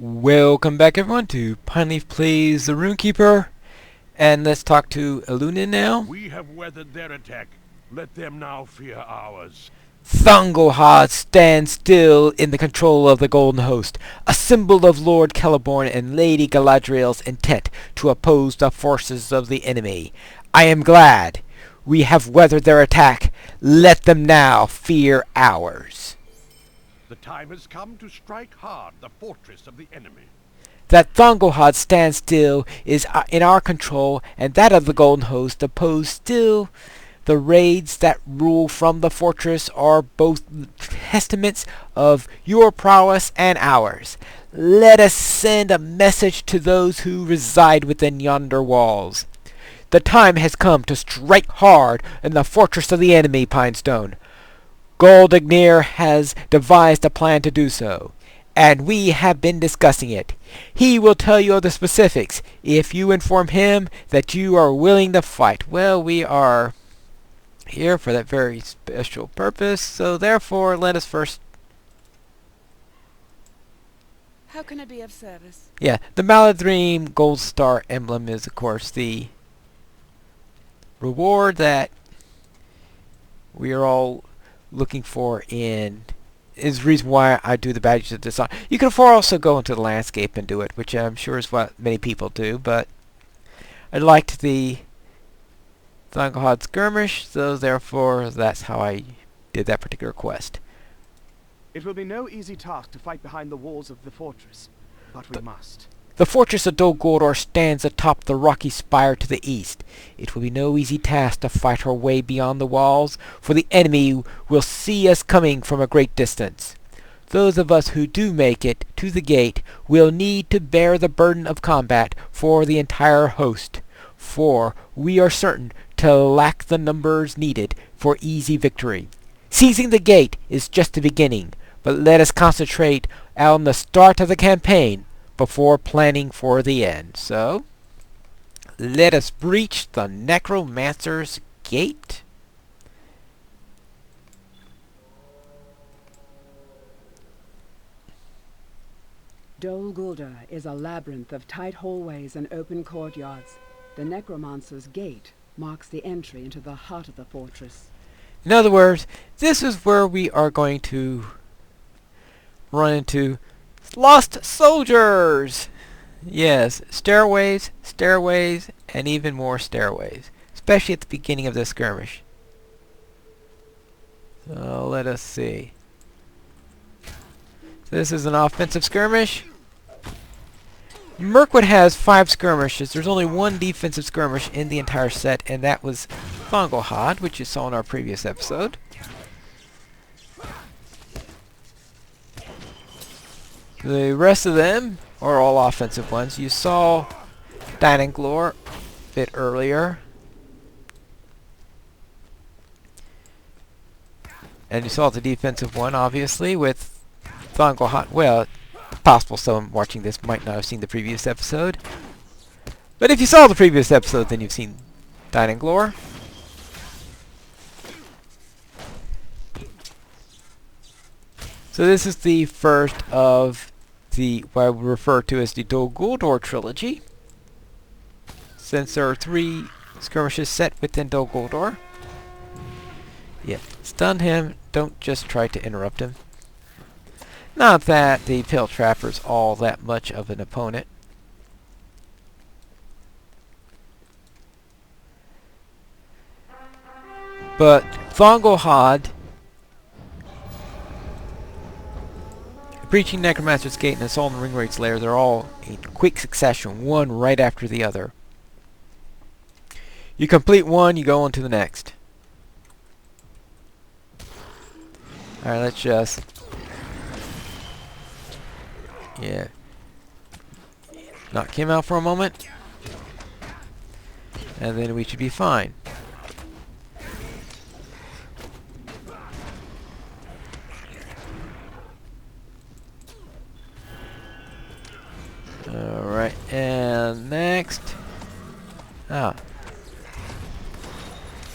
Welcome back everyone to Pineleaf Plays the Rune-keeper, and let's talk to Eluna now. We have weathered their attack. Let them now fear ours. Thungelhod stands still in the control of the Golden Host, a symbol of Lord Celeborn and Lady Galadriel's intent to oppose the forces of the enemy. I am glad we have weathered their attack. Let them now fear ours. The time has come to strike hard the fortress of the enemy. That Thungelhod stands still is in our control, and that of the Golden Host opposed still. The raids that rule from the fortress are both testaments of your prowess and ours. Let us send a message to those who reside within yonder walls. The time has come to strike hard in the fortress of the enemy, Pinestone. Guldur has devised a plan to do so, and we have been discussing it. He will tell you of the specifics if you inform him that you are willing to fight. Well, we are here for that very special purpose, so therefore let us first... How can I be of service? Yeah, the Maladream Gold Star emblem is, of course, the reward that we are all looking for in... is the reason why I do the badges of dishonor. You can also go into the landscape and do it, which I'm sure is what many people do, but I liked the Thungelhod skirmish, so therefore that's how I did that particular quest. It will be no easy task to fight behind the walls of the fortress, but we must. The fortress of Dol Guldur stands atop the rocky spire to the east. It will be no easy task to fight our way beyond the walls, for the enemy will see us coming from a great distance. Those of us who do make it to the gate will need to bear the burden of combat for the entire host, for we are certain to lack the numbers needed for easy victory. Seizing the gate is just the beginning, but let us concentrate on the start of the campaign before planning for the end. So, let us breach the Necromancers' gate. Dol Guldur is a labyrinth of tight hallways and open courtyards. The Necromancers' gate marks the entry into the heart of the fortress. In other words, this is where we are going to run into lost soldiers! Yes, stairways, and even more stairways. Especially at the beginning of the skirmish. So let us see. This is an offensive skirmish. Mirkwood has 5 skirmishes. There's only one defensive skirmish in the entire set, and that was Thungelhod, which you saw in our previous episode. The rest of them are all offensive ones. You saw Dol a bit earlier. And you saw the defensive one, obviously, with Thungelhod. Well, possible someone watching this might not have seen the previous episode. But if you saw the previous episode, then you've seen Dol. So this is the first of the what I would refer to as the Dol Guldur trilogy, since there are 3 skirmishes set within Dol Guldur. Yeah, stun him. Don't just try to interrupt him. Not that the Pale Trapper's all that much of an opponent. But Thungelhod, breaching Necromancer's gate, and assault on Ringwraith's lair, they're all in quick succession, one right after the other. You complete one, you go on to the next. Alright, let's just... yeah. Knock him out for a moment. And then we should be fine. Alright, and next... ah.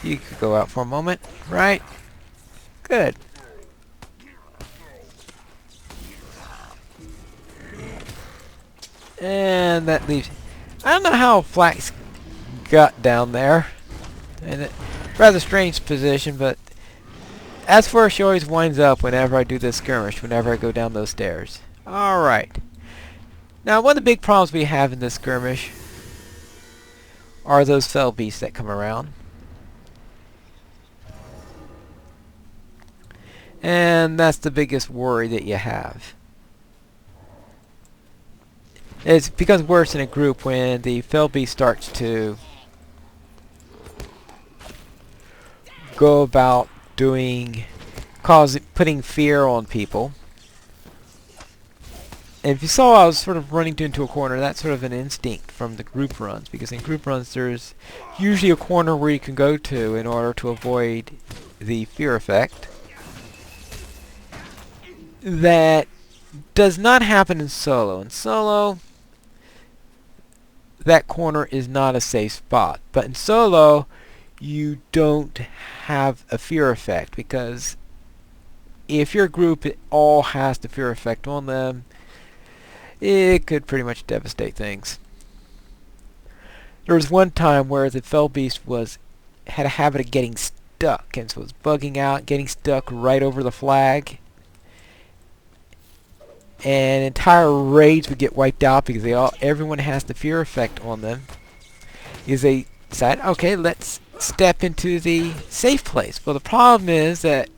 You could go out for a moment, right? Good. And that leaves... I don't know how Flax got down there. And it, rather strange position, but as for she always winds up whenever I do this skirmish, whenever I go down those stairs. Alright. Now, one of the big problems we have in this skirmish are those fell beasts that come around. And that's the biggest worry that you have. It becomes worse in a group when the fell beast starts to go about putting fear on people. And if you saw, I was sort of running into a corner. That's sort of an instinct from the group runs, because in group runs there's usually a corner where you can go to in order to avoid the fear effect. That does not happen in solo. In solo, that corner is not a safe spot. But in solo, you don't have a fear effect, because if your group all has the fear effect on them, it could pretty much devastate things. There was one time where the fell beast had a habit of getting stuck, and so it was bugging out, getting stuck right over the flag. And entire raids would get wiped out because everyone has the fear effect on them. Because they decide, okay, let's step into the safe place. Well, the problem is that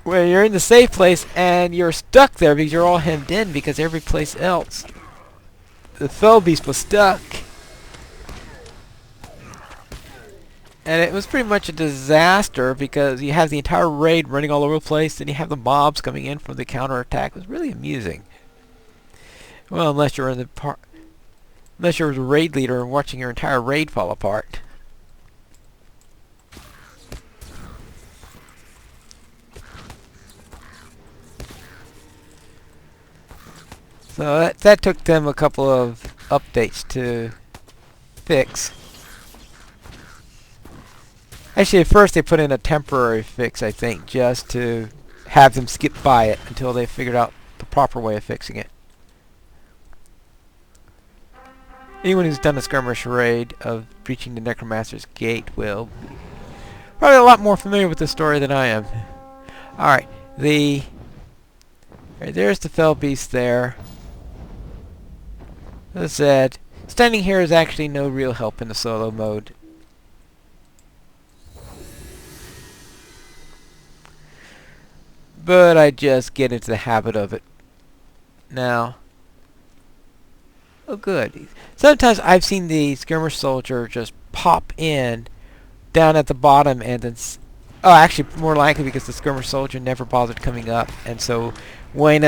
when you're in the safe place and you're stuck there because you're all hemmed in because every place else the fell beast was stuck. And it was pretty much a disaster because you have the entire raid running all over the place, and you have the mobs coming in for the counterattack. It was really amusing. Well, unless you're unless you're the raid leader and watching your entire raid fall apart. So that took them a couple of updates to fix. Actually, at first they put in a temporary fix, I think, just to have them skip by it until they figured out the proper way of fixing it. Anyone who's done a skirmish raid of breaching the Necromancer's gate will be probably a lot more familiar with this story than I am. Alright, there's the fell beast there. As I said, standing here is actually no real help in the solo mode. But I just get into the habit of it now. Oh, good. Sometimes I've seen the skirmish soldier just pop in down at the bottom and then... oh, actually, more likely because the skirmish soldier never bothered coming up. And so when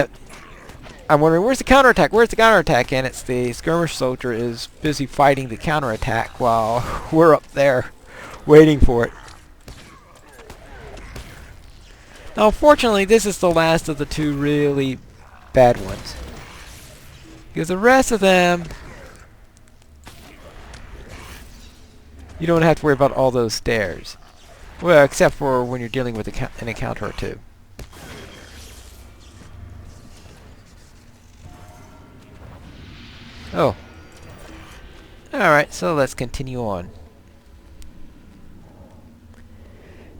I'm wondering, where's the counterattack? Where's the counterattack? And it's the skirmish soldier is busy fighting the counterattack while we're up there waiting for it. Now, unfortunately, this is the last of the two really bad ones. Because the rest of them, you don't have to worry about all those stairs. Well, except for when you're dealing with an encounter or two. Oh. Alright, so let's continue on.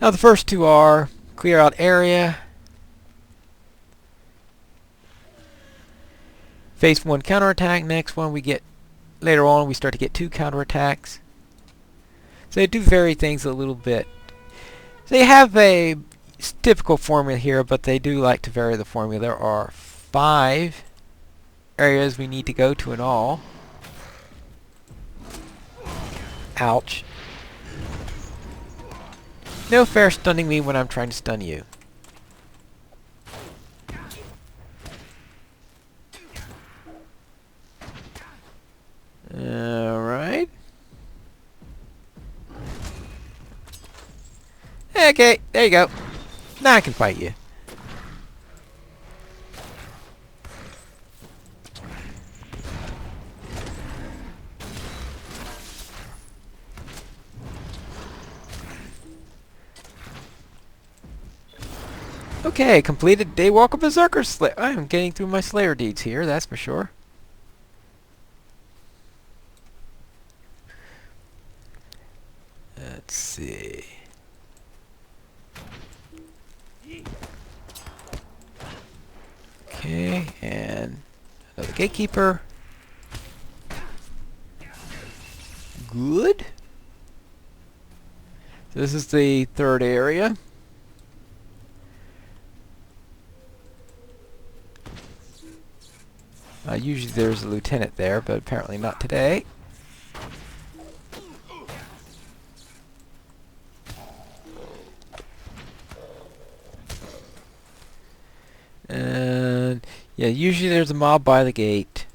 Now, the first two are... clear out area. Phase 1 counterattack. Next one later on we start to get 2 counterattacks. So they do vary things a little bit. So they have a typical formula here, but they do like to vary the formula. There are 5 areas we need to go to in all. Ouch. No fair stunning me when I'm trying to stun you. Alright. Okay, there you go. Now I can fight you. Okay, completed Daywalker Berserker Slayer. I am getting through my Slayer deeds here, that's for sure. Let's see. Okay, and another gatekeeper. Good. So this is the third area. Usually there's a lieutenant there, but apparently not today. And yeah, usually there's a mob by the gate.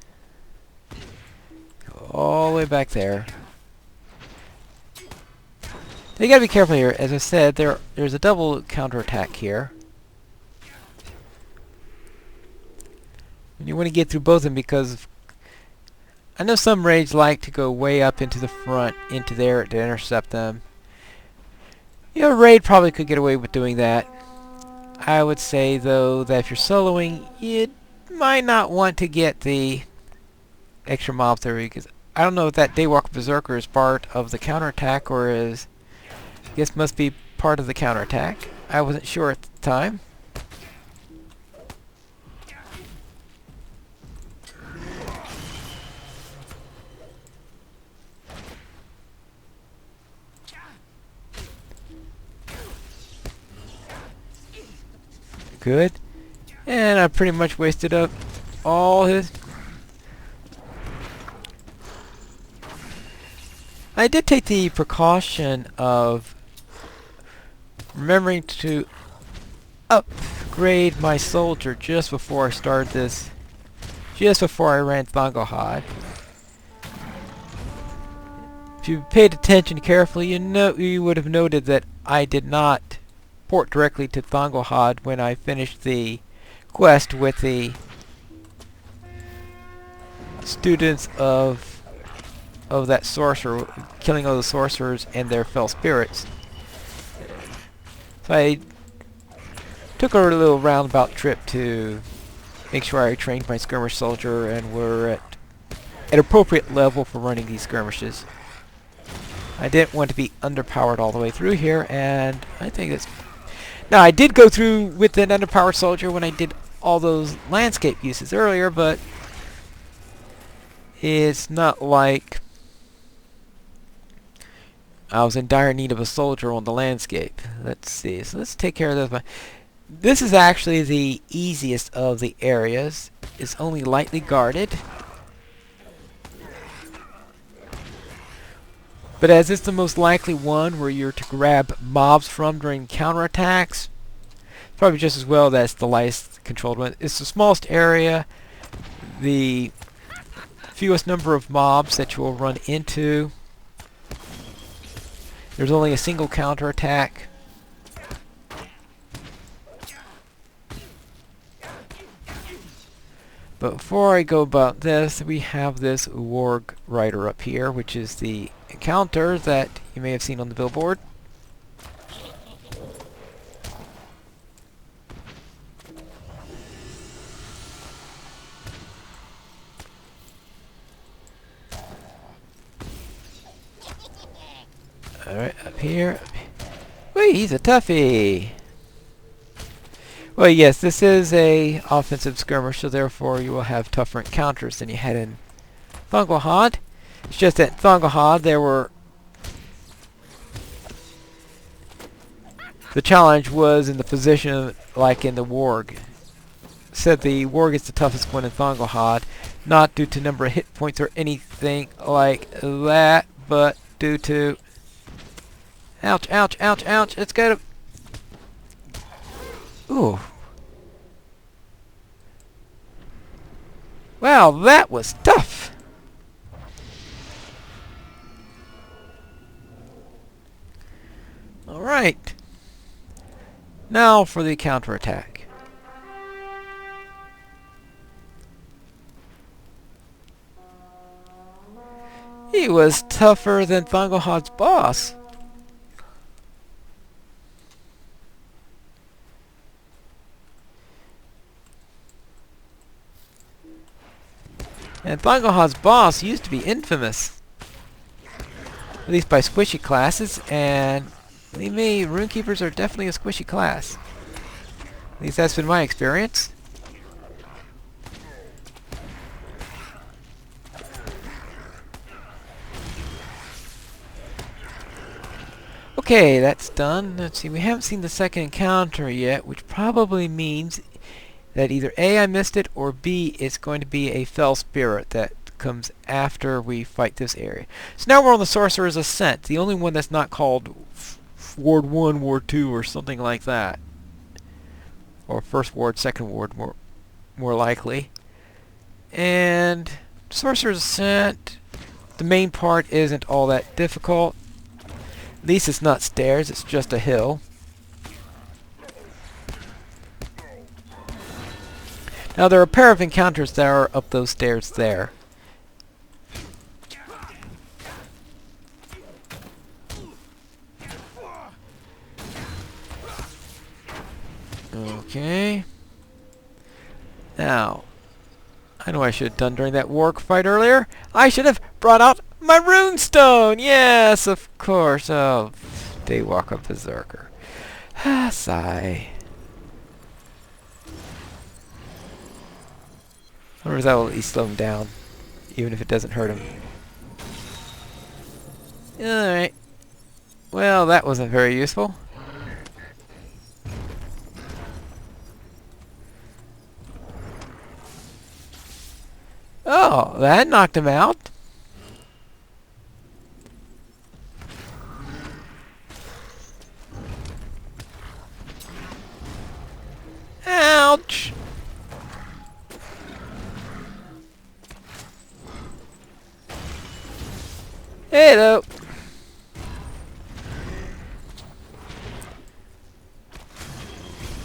Go all the way back there. You gotta be careful here. As I said, there's a double counterattack here. And you want to get through both of them because I know some raids like to go way up into the front, into there to intercept them. You know, a raid probably could get away with doing that. I would say, though, that if you're soloing, you might not want to get the extra mob there because I don't know if that Daywalker Berserker is part of the counterattack or is... I guess must be part of the counterattack. I wasn't sure at the time. Good. And I pretty much wasted up all his... I did take the precaution of remembering to upgrade my soldier just before I started this, just before I ran Thongohad. If you paid attention carefully, you would have noted that I did not port directly to Thongohad when I finished the quest with the students of that sorcerer, killing all the sorcerers and their fell spirits. So I took a little roundabout trip to make sure I trained my skirmish soldier and were at an appropriate level for running these skirmishes. I didn't want to be underpowered all the way through here, and I think that's... Now, I did go through with an underpowered soldier when I did all those landscape uses earlier, but it's not like I was in dire need of a soldier on the landscape. Let's see. So let's take care of this. This is actually the easiest of the areas. It's only lightly guarded. But as it's the most likely one where you're to grab mobs from during counterattacks, probably just as well that's the lightest controlled one. It's the smallest area, the fewest number of mobs that you will run into. There's only a single counterattack. But before I go about this, we have this Warg Rider up here, which is the encounter that you may have seen on the billboard. Alright, up here. Wait, he's a toughie! Well, yes, this is a offensive skirmish, so therefore you will have tougher encounters than you had in Thongohad. It's just that in Thongohad there were... The challenge was in the position like in the Warg. Said the Warg is the toughest one in Thongohad, not due to number of hit points or anything like that, but due to... Ouch, ouch, ouch, ouch, let's go to... Ooh. Wow, that was tough. Alright. Now for the counterattack. He was tougher than Thongohad's boss. And Thongohad's boss used to be infamous. At least by squishy classes, and believe me, Rune-keepers are definitely a squishy class. At least that's been my experience. Okay, that's done. Let's see, we haven't seen the second encounter yet, which probably means that either A, I missed it, or B, it's going to be a fell spirit that comes after we fight this area. So now we're on the Sorcerer's Ascent, the only one that's not called Ward 1, Ward 2, or something like that. Or First Ward, Second Ward, more likely. And Sorcerer's Ascent, the main part isn't all that difficult. At least it's not stairs, it's just a hill. Now there are a pair of encounters that are up those stairs there. Okay. Now, I know I should have done during that warg fight earlier. I should have brought out my runestone! Yes, of course. Oh, Daywalker Berserker. Sigh. I wonder if that will at least slow him down, even if it doesn't hurt him. Alright. Well, that wasn't very useful. Oh, that knocked him out. Ouch! Hello.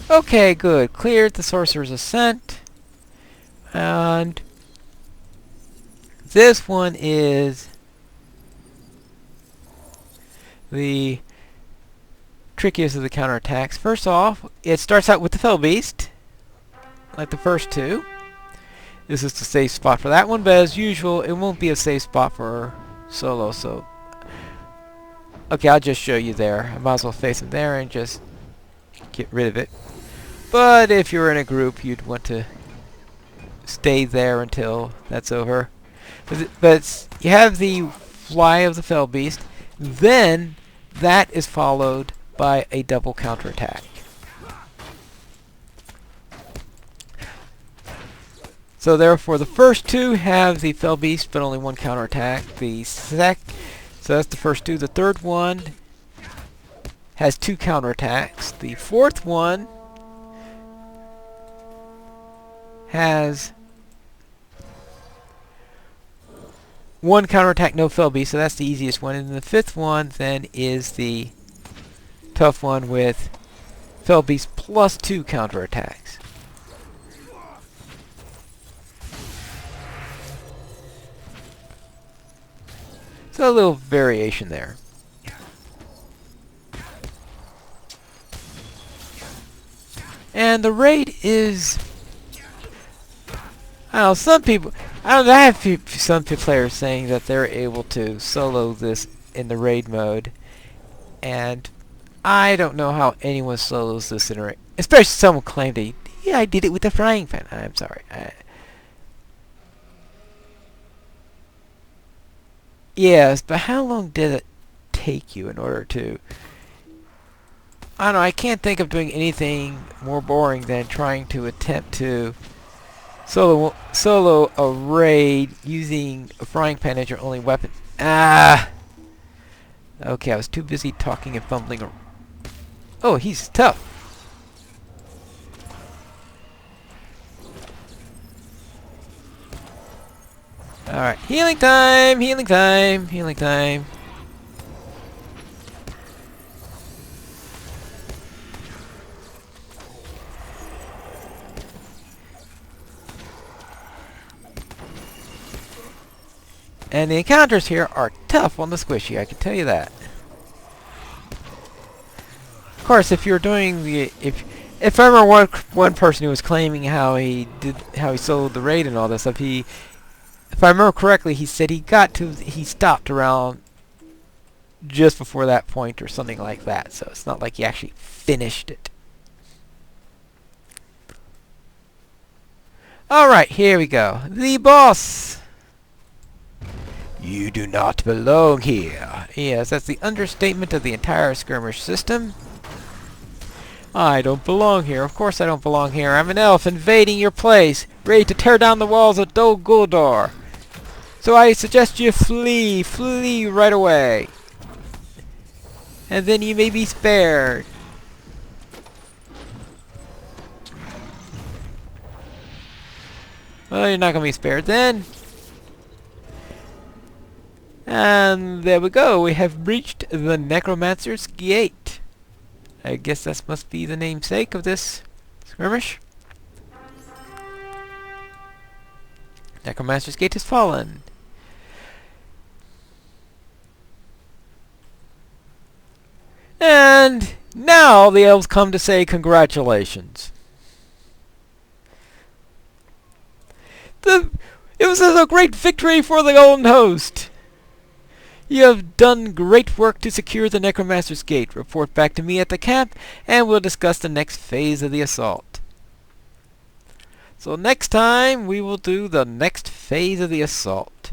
Okay, good. Cleared the Sorcerer's Ascent. And this one is the trickiest of the counterattacks. First off, it starts out with the Fell Beast, like the first two. This is the safe spot for that one, but as usual, it won't be a safe spot for solo, so okay, I'll just show you there. I might as well face him there and just get rid of it. But if you're in a group, you'd want to stay there until that's over. But you have the fly of the Fell Beast, then that is followed by a double counterattack. So therefore the first two have the Fell Beast but only one counterattack. So that's the first two. The third one has two counterattacks. The fourth one has one counterattack, no Fell Beast, so that's the easiest one. And the fifth one then is the tough one with Fell Beast plus two counterattacks. So a little variation there. And the raid is, I don't know, some people, I have some players saying that they're able to solo this in the raid mode, and I don't know how anyone solos this in a raid. Especially someone claimed that, yeah, I did it with the frying pan. I'm sorry. Yes, but how long did it take you in order to... I don't know, I can't think of doing anything more boring than trying to attempt to solo a raid using a frying pan as your only weapon. Ah! Okay, I was too busy talking and fumbling. Oh, he's tough. Alright, healing time! Healing time! Healing time! And the encounters here are tough on the squishy, I can tell you that. Of course, if you're doing the... If I remember one person who was claiming how he soloed the raid and all this stuff, if I remember correctly, he said he stopped around just before that point or something like that. So it's not like you actually finished it. Alright, here we go. The boss! You do not belong here. Yes, that's the understatement of the entire skirmish system. I don't belong here. Of course I don't belong here. I'm an elf invading your place, ready to tear down the walls of Dol Guldur. So I suggest you flee. Flee right away. And then you may be spared. Well, you're not going to be spared then. And there we go. We have reached the Necromancer's Gate. I guess that must be the namesake of this skirmish. Necromancer's Gate has fallen. And now the elves come to say congratulations. It was a great victory for the Golden Host. You have done great work to secure the Necromancer's Gate. Report back to me at the camp, and we'll discuss the next phase of the assault. So next time, we will do the next phase of the assault.